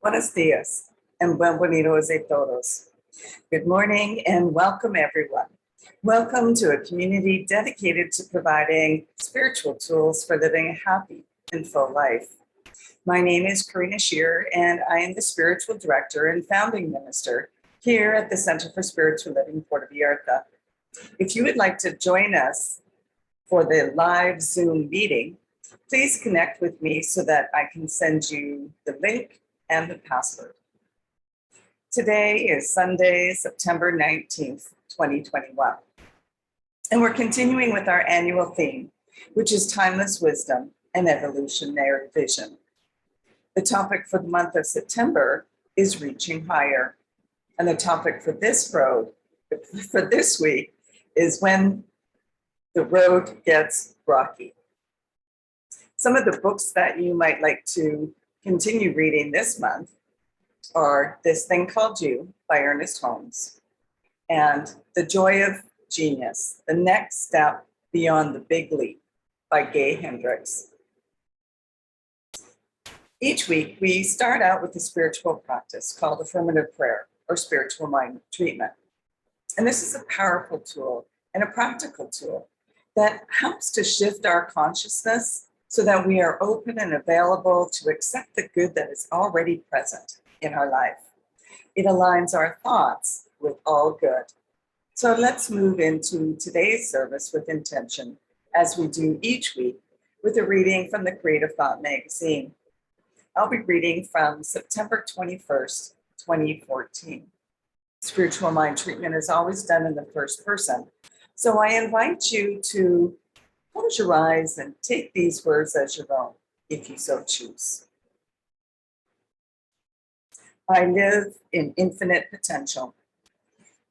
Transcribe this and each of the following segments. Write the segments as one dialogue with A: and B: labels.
A: Buenos días and bienvenidos a todos. Good morning and welcome everyone. Welcome to a community dedicated to providing spiritual tools for living a happy and full life. My name is Karina Shearer and I am the Spiritual Director and Founding Minister here at the Center for Spiritual Living Puerto Vallarta. If you would like to join us for the live Zoom meeting, please connect with me so that I can send you the link and the password. Today is Sunday, September 19th, 2021. And we're continuing with our annual theme, which is Timeless Wisdom and Evolutionary Vision. The topic for the month of September is Reaching Higher. And the topic for this week is When the Road Gets Rocky. Some of the books that you might like to continue reading this month are This Thing Called You by Ernest Holmes and The Joy of Genius, The Next Step Beyond the Big Leap by Gay Hendricks. Each week, we start out with a spiritual practice called Affirmative Prayer or Spiritual Mind Treatment. And this is a powerful tool and a practical tool that helps to shift our consciousness so that we are open and available to accept the good that is already present in our life. It aligns our thoughts with all good. So let's move into today's service with intention, as we do each week, with a reading from the Creative Thought magazine. I'll be reading from September 21st, 2014. Spiritual mind treatment is always done in the first person. So I invite you to close your eyes and take these words as your own, if you so choose. I live in infinite potential.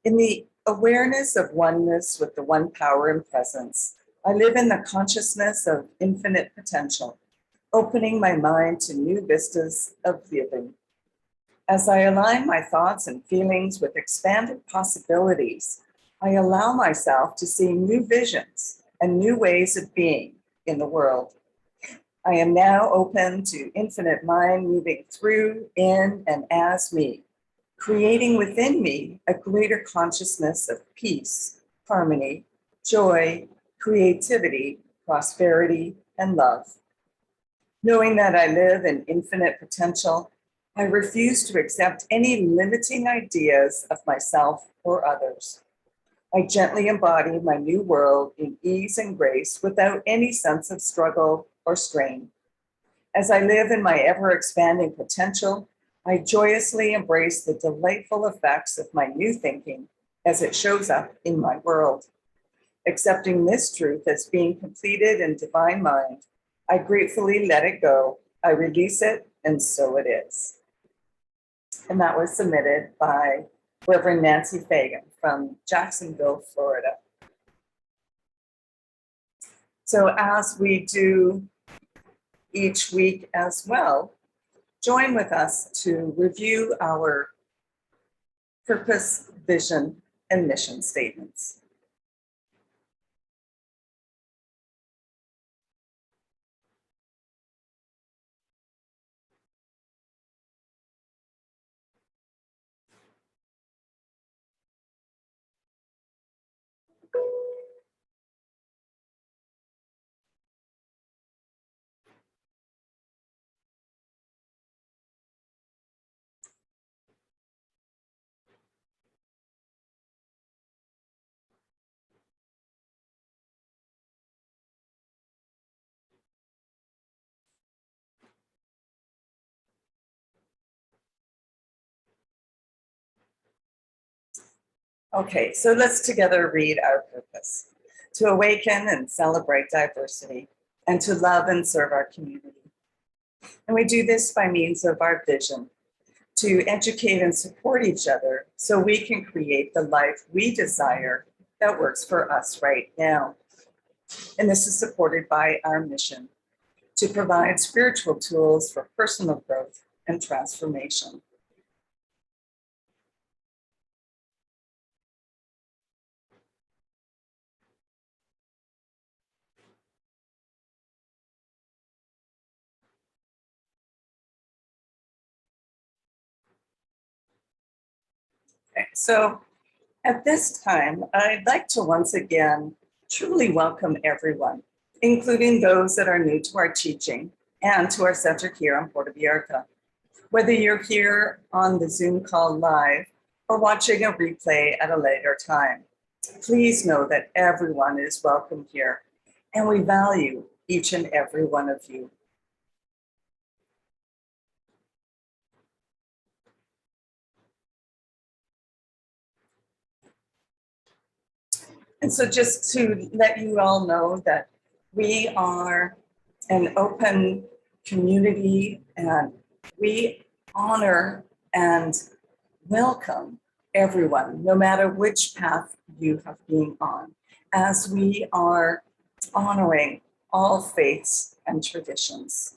A: In the awareness of oneness with the one power and presence, I live in the consciousness of infinite potential, opening my mind to new vistas of living. As I align my thoughts and feelings with expanded possibilities, I allow myself to see new visions and new ways of being in the world. I am now open to infinite mind moving through, in, and as me, creating within me a greater consciousness of peace, harmony, joy, creativity, prosperity, and love. Knowing that I live in infinite potential, I refuse to accept any limiting ideas of myself or others. I gently embody my new world in ease and grace without any sense of struggle or strain. As I live in my ever-expanding potential, I joyously embrace the delightful effects of my new thinking as it shows up in my world. Accepting this truth as being completed in divine mind, I gratefully let it go, I release it, and so it is. And that was submitted by Reverend Nancy Fagan from Jacksonville, Florida. So as we do each week as well, join with us to review our purpose, vision, and mission statements. Okay, so let's together read our purpose: to awaken and celebrate diversity, and to love and serve our community. And we do this by means of our vision, to educate and support each other so we can create the life we desire that works for us right now. And this is supported by our mission, to provide spiritual tools for personal growth and transformation. Okay, so at this time, I'd like to once again truly welcome everyone, including those that are new to our teaching and to our center here on Puerto Vallarta. Whether you're here on the Zoom call live or watching a replay at a later time, please know that everyone is welcome here, and we value each and every one of you. And so just to let you all know that we are an open community, and we honor and welcome everyone, no matter which path you have been on, as we are honoring all faiths and traditions.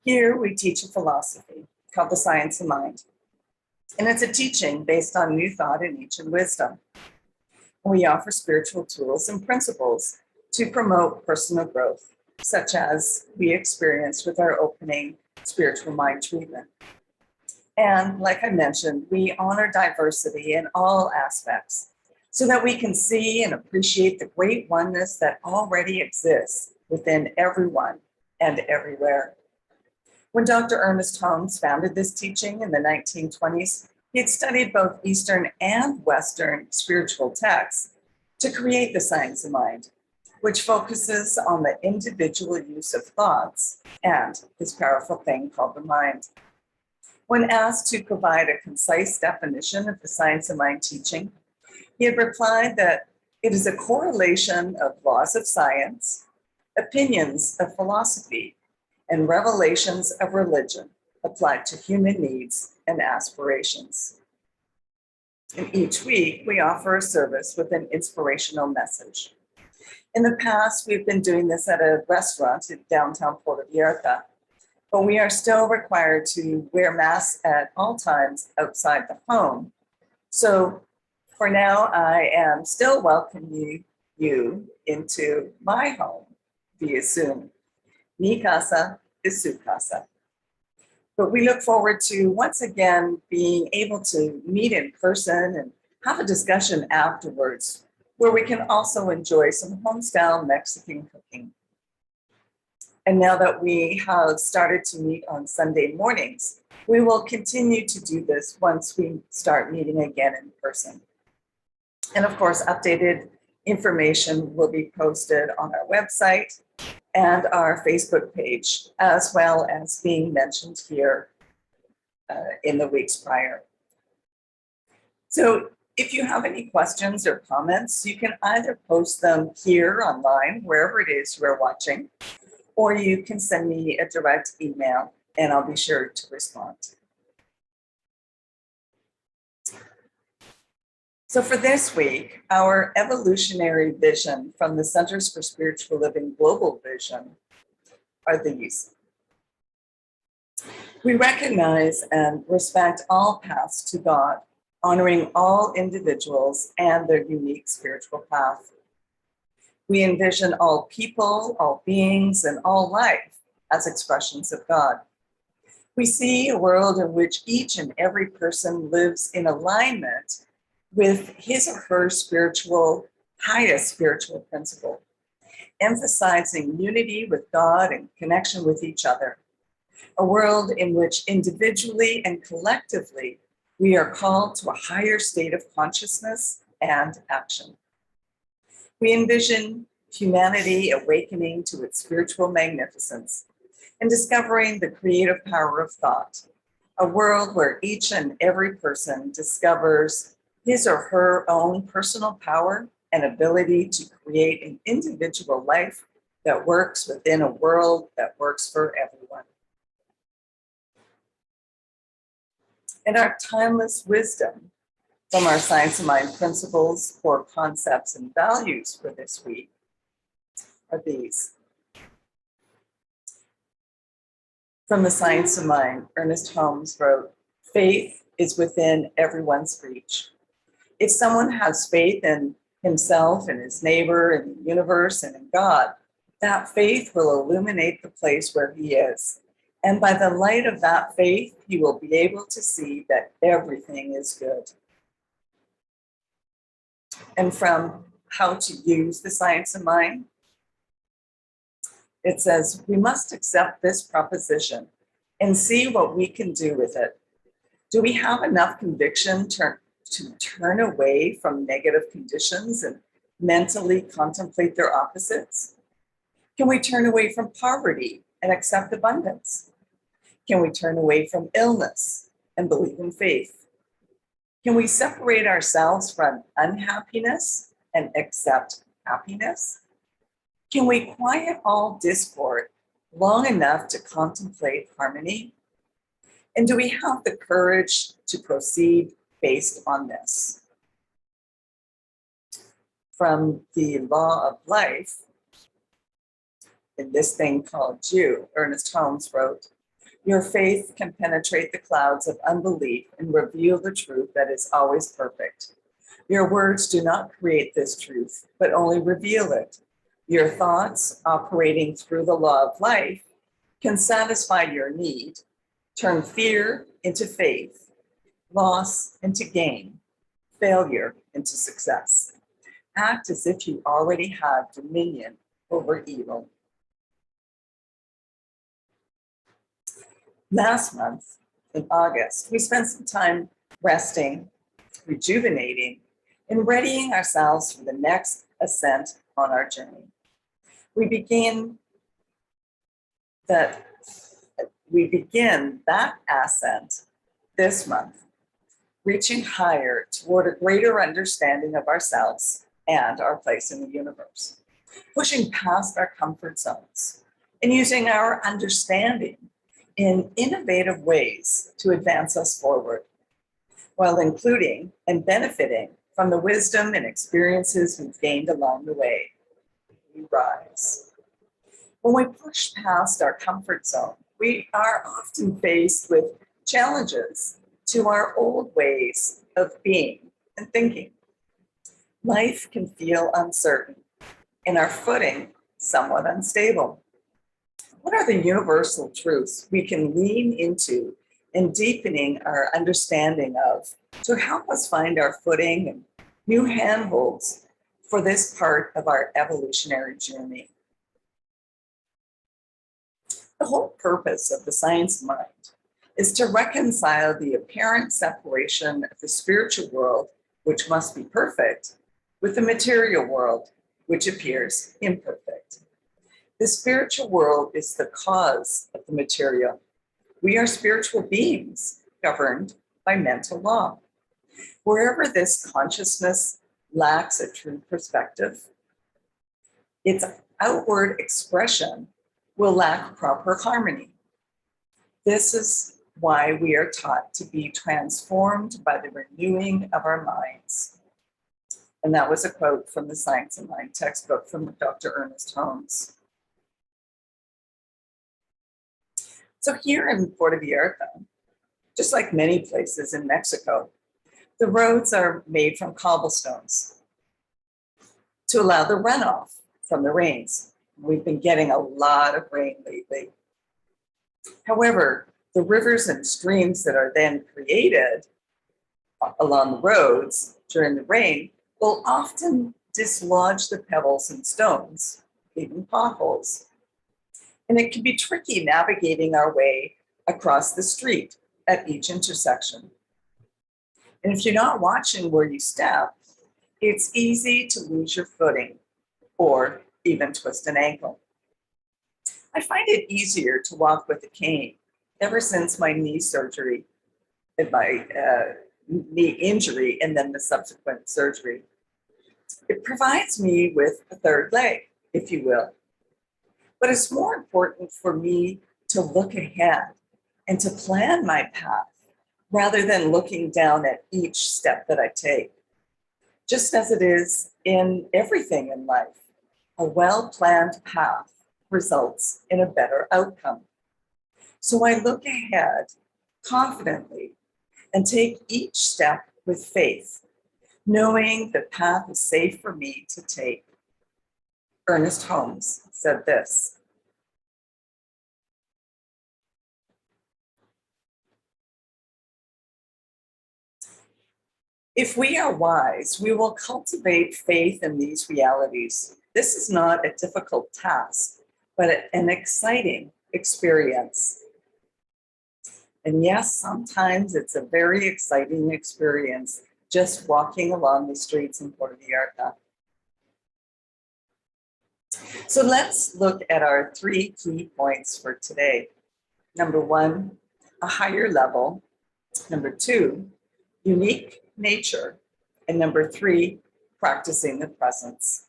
A: Here we teach a philosophy called the Science of Mind. And it's a teaching based on new thought and ancient wisdom. We offer spiritual tools and principles to promote personal growth, such as we experienced with our opening spiritual mind treatment. And like I mentioned, we honor diversity in all aspects so that we can see and appreciate the great oneness that already exists within everyone and everywhere. When Dr. Ernest Holmes founded this teaching in the 1920s, he had studied both Eastern and Western spiritual texts to create the Science of Mind, which focuses on the individual use of thoughts and this powerful thing called the mind. When asked to provide a concise definition of the Science of Mind teaching, he had replied that it is a correlation of laws of science, opinions of philosophy, and revelations of religion applied to human needs and aspirations. And each week, we offer a service with an inspirational message. In the past, we've been doing this at a restaurant in downtown Puerto Vallarta, but we are still required to wear masks at all times outside the home. So for now, I am still welcoming you into my home via Zoom. Mi casa is su casa. But we look forward to once again being able to meet in person and have a discussion afterwards, where we can also enjoy some home-style Mexican cooking. And now that we have started to meet on Sunday mornings, we will continue to do this once we start meeting again in person. And of course, updated information will be posted on our website and our Facebook page, as well as being mentioned here in the weeks prior. So if you have any questions or comments, you can either post them here online, wherever it is you are watching, or you can send me a direct email and I'll be sure to respond. So for this week, our evolutionary vision from the Centers for Spiritual Living Global Vision are these. We recognize and respect all paths to God, honoring all individuals and their unique spiritual path. We envision all people, all beings, and all life as expressions of God. We see a world in which each and every person lives in alignment with his or her highest spiritual principle, emphasizing unity with God and connection with each other. A world in which individually and collectively, we are called to a higher state of consciousness and action. We envision humanity awakening to its spiritual magnificence and discovering the creative power of thought, a world where each and every person discovers his or her own personal power and ability to create an individual life that works within a world that works for everyone. And our timeless wisdom from our Science of Mind principles, core concepts, and values for this week are these. From the Science of Mind, Ernest Holmes wrote, "Faith is within everyone's reach. If someone has faith in himself and his neighbor and the universe and in God, That faith will illuminate the place where he is. And by the light of that faith, he will be able to see that everything is good. And from How to Use the Science of Mind, it says, we must accept this proposition and see what we can do with it. Do we have enough conviction to turn away from negative conditions and mentally contemplate their opposites? Can we turn away from poverty and accept abundance? Can we turn away from illness and believe in faith? Can we separate ourselves from unhappiness and accept happiness? Can we quiet all discord long enough to contemplate harmony? And do we have the courage to proceed based on this? From the Law of Life, in this thing called you, Ernest Holmes wrote, your faith can penetrate the clouds of unbelief and reveal the truth that is always perfect. Your words do not create this truth, but only reveal it. Your thoughts, operating through the law of life, can satisfy your need, turn fear into faith, loss into gain, failure into success. Act as if you already have dominion over evil. Last month, in August, we spent some time resting, rejuvenating, and readying ourselves for the next ascent on our journey. We begin that ascent this month, reaching higher toward a greater understanding of ourselves and our place in the universe, pushing past our comfort zones and using our understanding in innovative ways to advance us forward, while including and benefiting from the wisdom and experiences we've gained along the way. We rise. When we push past our comfort zone, we are often faced with challenges to our old ways of being and thinking. Life can feel uncertain and our footing somewhat unstable. What are the universal truths we can lean into in deepening our understanding of to help us find our footing and new handholds for this part of our evolutionary journey? The whole purpose of the science of mind is to reconcile the apparent separation of the spiritual world, which must be perfect, with the material world, which appears imperfect. The spiritual world is the cause of the material. We are spiritual beings governed by mental law. Wherever this consciousness lacks a true perspective, its outward expression will lack proper harmony. This is why we are taught to be transformed by the renewing of our minds. And that was a quote from the Science of Mind textbook from Dr. Ernest Holmes. So here in Puerto Vallarta, just like many places in Mexico, the roads are made from cobblestones to allow the runoff from the rains. We've been getting a lot of rain lately. However, the rivers and streams that are then created along the roads during the rain will often dislodge the pebbles and stones, leaving potholes. And it can be tricky navigating our way across the street at each intersection. And if you're not watching where you step, it's easy to lose your footing or even twist an ankle. I find it easier to walk with a cane ever since my knee surgery, my knee injury, and then the subsequent surgery. It provides me with a third leg, if you will. But it's more important for me to look ahead and to plan my path rather than looking down at each step that I take. Just as it is in everything in life, a well-planned path results in a better outcome. So I look ahead confidently and take each step with faith, knowing the path is safe for me to take. Ernest Holmes said this: "If we are wise, we will cultivate faith in these realities. This is not a difficult task, but an exciting experience." And yes, sometimes it's a very exciting experience just walking along the streets in Puerto Vallarta. So let's look at our 3 key points for today. Number 1, a higher level. Number 2, unique nature. And number 3, practicing the presence.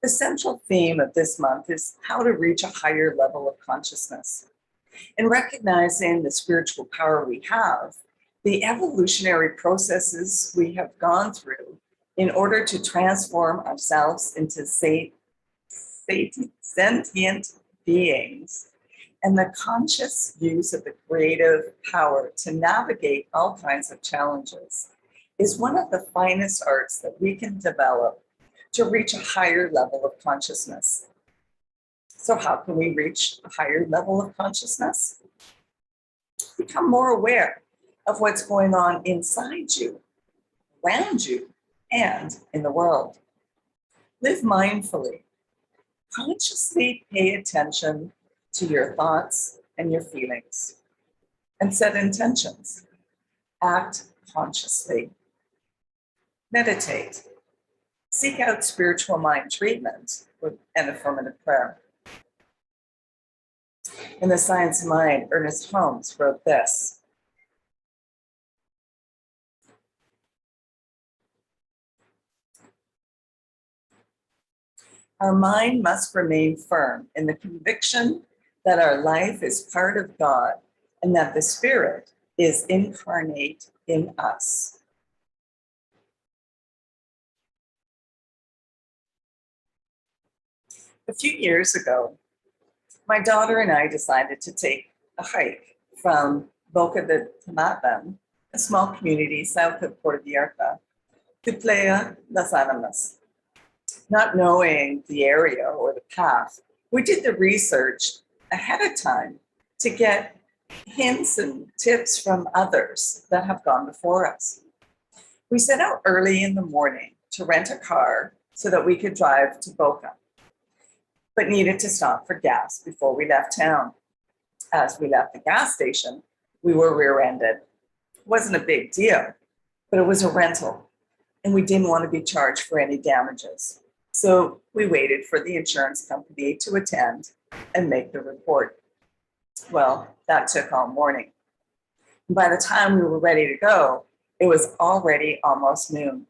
A: The central theme of this month is how to reach a higher level of consciousness. In recognizing the spiritual power we have, the evolutionary processes we have gone through in order to transform ourselves into sentient beings, and the conscious use of the creative power to navigate all kinds of challenges is one of the finest arts that we can develop to reach a higher level of consciousness. So how can we reach a higher level of consciousness? Become more aware of what's going on inside you, around you, and in the world. Live mindfully. Consciously pay attention to your thoughts and your feelings, and set intentions. Act consciously. Meditate. Seek out spiritual mind treatment with an affirmative prayer. In The Science of Mind, Ernest Holmes wrote this: "Our mind must remain firm in the conviction that our life is part of God and that the Spirit is incarnate in us." A few years ago, my daughter and I decided to take a hike from Boca de Tamatan, a small community south of Puerto Vallarta, to Playa Las Animas. Not knowing the area or the path, we did the research ahead of time to get hints and tips from others that have gone before us. We set out early in the morning to rent a car so that we could drive to Boca, but needed to stop for gas before we left town. As we left the gas station, we were rear-ended. It wasn't a big deal, but it was a rental, and we didn't want to be charged for any damages. So we waited for the insurance company to attend and make the report. Well, that took all morning. By the time we were ready to go, it was already almost noon.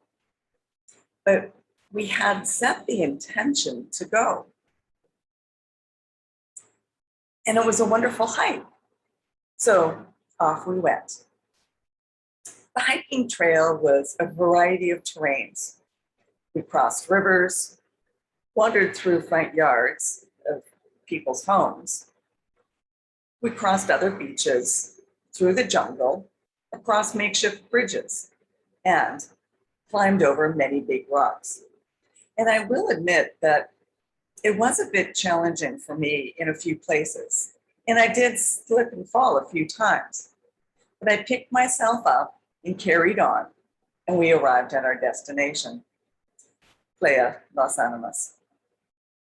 A: But we had set the intention to go. And it was a wonderful hike. So off we went. The hiking trail was a variety of terrains. We crossed rivers, wandered through front yards of people's homes. We crossed other beaches, through the jungle, across makeshift bridges, and climbed over many big rocks. And I will admit that it was a bit challenging for me in a few places, and I did slip and fall a few times. But I picked myself up and carried on, and we arrived at our destination, Playa Las Animas,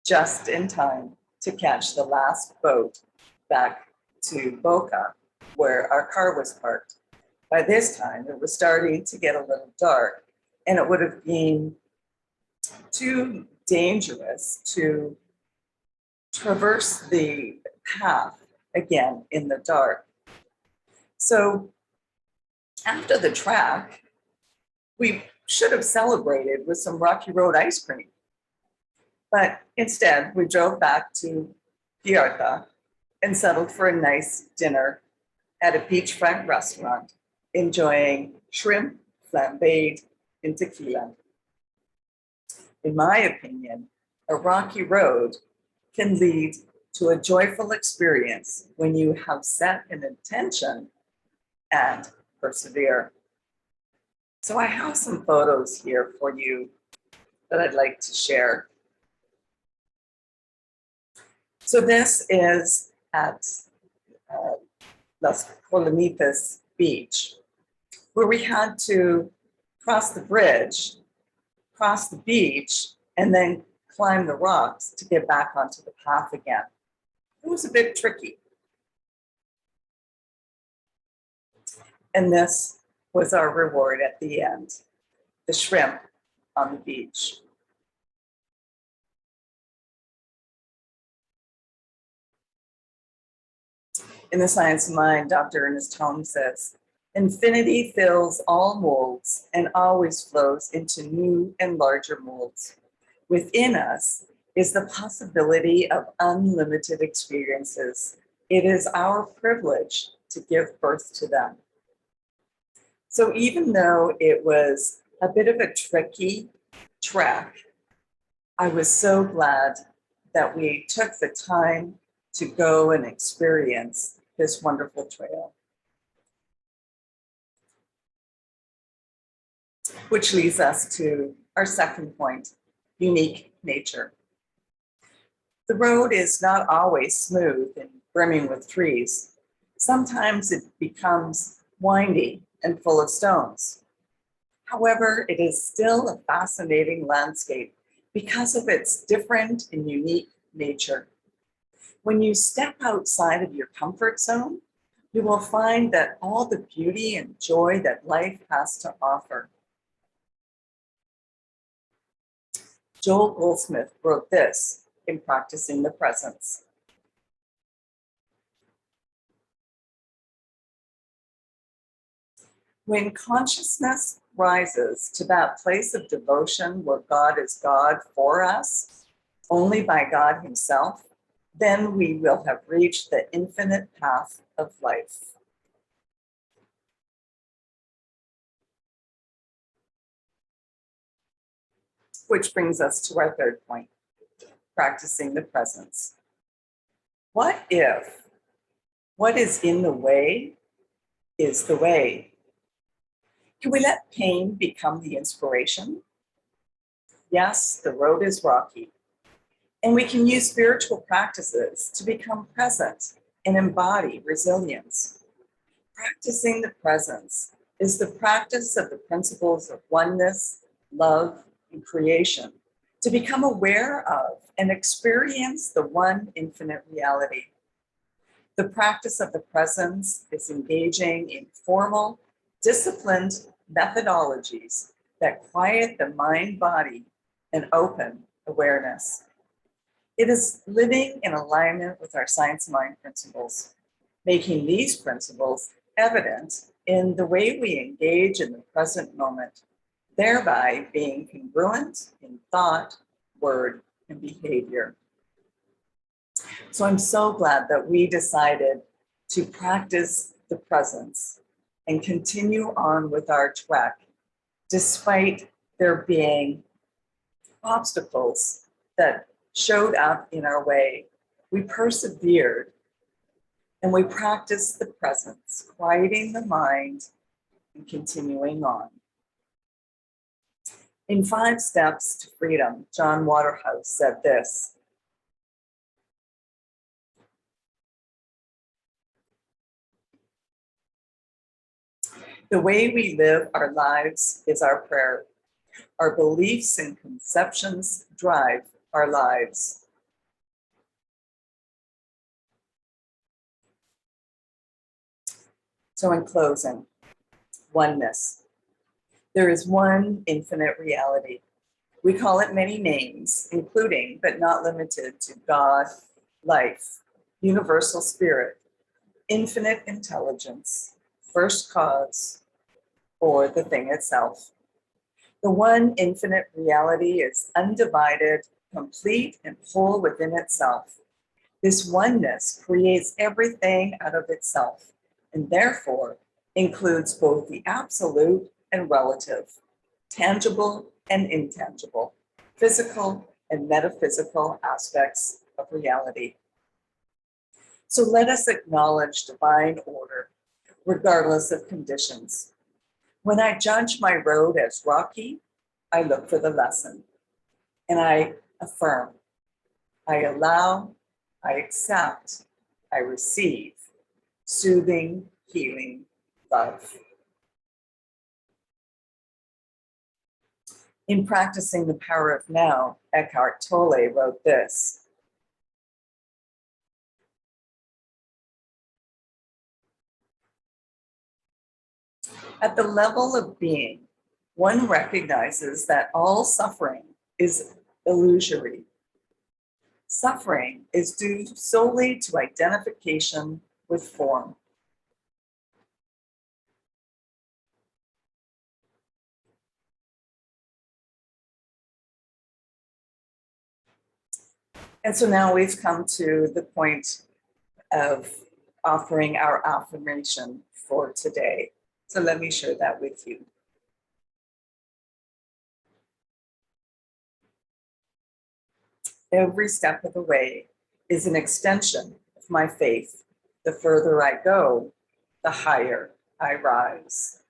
A: just in time to catch the last boat back to Boca, where our car was parked. By this time, it was starting to get a little dark, and it would have been too dangerous to traverse the path again in the dark. So after the track, we should have celebrated with some Rocky Road ice cream. But instead, we drove back to Vallarta and settled for a nice dinner at a beachfront restaurant, enjoying shrimp flambéed in tequila. In my opinion, a rocky road can lead to a joyful experience when you have set an intention and persevere. So I have some photos here for you that I'd like to share. So this is at Las Colonitas Beach, where we had to cross the bridge, cross the beach, and then climb the rocks to get back onto the path again. It was a bit tricky. And this was our reward at the end, the shrimp on the beach. In The Science of Mind, Dr. Ernest Holmes says, infinity fills all molds and always flows into new and larger molds. Within us is the possibility of unlimited experiences. It is our privilege to give birth to them. So even though it was a bit of a tricky trek, I was so glad that we took the time to go and experience this wonderful trail. Which leads us to our second point, unique nature. The road is not always smooth and brimming with trees. Sometimes it becomes windy and full of stones. However, it is still a fascinating landscape because of its different and unique nature. When you step outside of your comfort zone, you will find that all the beauty and joy that life has to offer. Joel Goldsmith wrote this in Practicing the Presence. When consciousness rises to that place of devotion where God is God for us, only by God Himself, then we will have reached the infinite path of life. Which brings us to our third point, practicing the presence. What if what is in the way is the way? Can we let pain become the inspiration? Yes, the road is rocky, and we can use spiritual practices to become present and embody resilience. Practicing the presence is the practice of the principles of oneness, love, and creation to become aware of and experience the one infinite reality. The practice of the presence is engaging in formal, disciplined methodologies that quiet the mind, body, and open awareness. It is living in alignment with our science of mind principles, making these principles evident in the way we engage in the present moment, thereby being congruent in thought, word, and behavior. So I'm so glad that we decided to practice the presence and continue on with our trek, despite there being obstacles that showed up in our way. We persevered and we practiced the presence, quieting the mind and continuing on. In 5 Steps to Freedom, John Waterhouse said this: the way we live our lives is our prayer. Our beliefs and conceptions drive our lives. So in closing, oneness. There is one infinite reality. We call it many names, including but not limited to God, life, universal spirit, infinite intelligence, first cause, or the thing itself. The one infinite reality is undivided, complete, and whole within itself. This oneness creates everything out of itself, and therefore includes both the absolute and relative, tangible and intangible, physical and metaphysical aspects of reality. So let us acknowledge divine order, regardless of conditions. When I judge my road as rocky, I look for the lesson. And I affirm, I allow, I accept, I receive soothing, healing love. In practicing the power of now, Eckhart Tolle wrote this: at the level of being, one recognizes that all suffering is illusory. Suffering is due solely to identification with form. And so now we've come to the point of offering our affirmation for today. So let me share that with you. Every step of the way is an extension of my faith. The further I go, the higher I rise.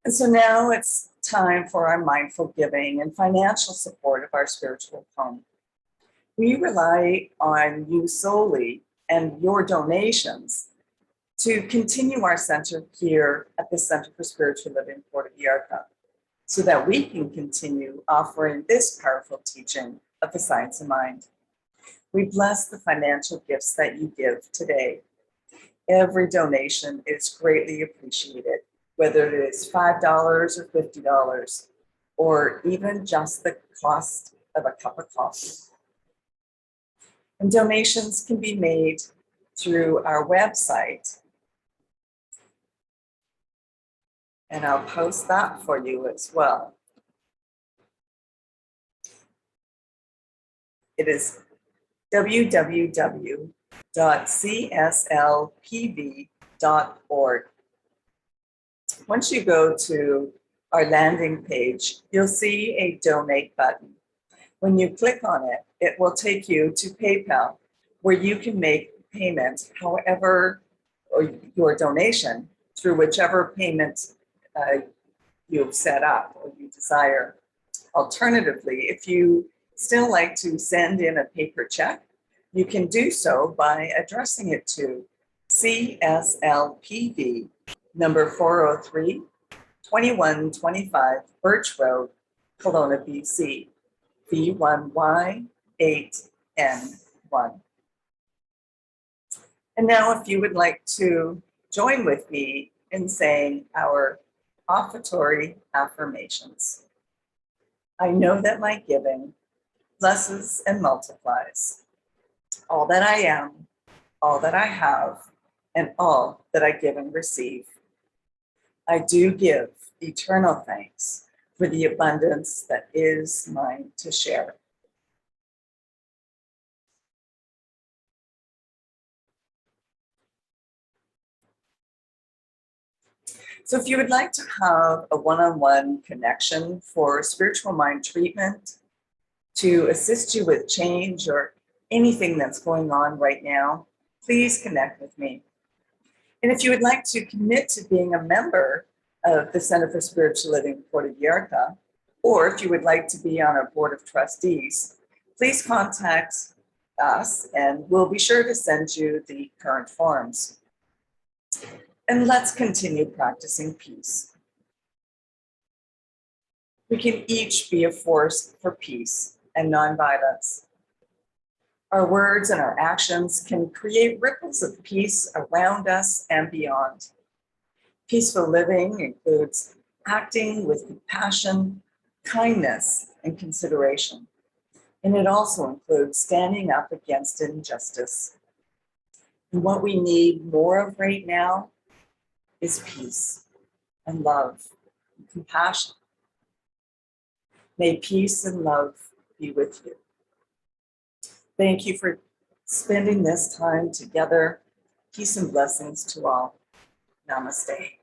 A: And so now it's time for our mindful giving and financial support of our spiritual home. We rely on you solely and your donations to continue our center here at the Center for Spiritual Living Puerto Vallarta, so that we can continue offering this powerful teaching of the science of mind. We bless the financial gifts that you give today. Every donation is greatly appreciated, whether it is $5 or $50, or even just the cost of a cup of coffee. And donations can be made through our website. And I'll post that for you as well. It is www.cslpv.org. Once you go to our landing page, you'll see a donate button. When you click on it, it will take you to PayPal, where you can make payment however, or your donation through whichever payment you've set up or you desire. Alternatively, if you still like to send in a paper check, you can do so by addressing it to CSLPV number 403, 2125 Birch Road, Kelowna, BC, V1Y8N1. And now if you would like to join with me in saying our Offertory Affirmations. I know that my giving blesses and multiplies all that I am, all that I have, and all that I give and receive. I do give eternal thanks for the abundance that is mine to share. So if you would like to have a one-on-one connection for spiritual mind treatment, to assist you with change or anything that's going on right now, please connect with me. And if you would like to commit to being a member of the Center for Spiritual Living Puerto Vallarta, or if you would like to be on our board of trustees, please contact us and we'll be sure to send you the current forms. And let's continue practicing peace. We can each be a force for peace and nonviolence. Our words and our actions can create ripples of peace around us and beyond. Peaceful living includes acting with compassion, kindness, and consideration. And it also includes standing up against injustice. And what we need more of right now is peace and love and compassion. May peace and love be with you. Thank you for spending this time together. Peace and blessings to all. Namaste.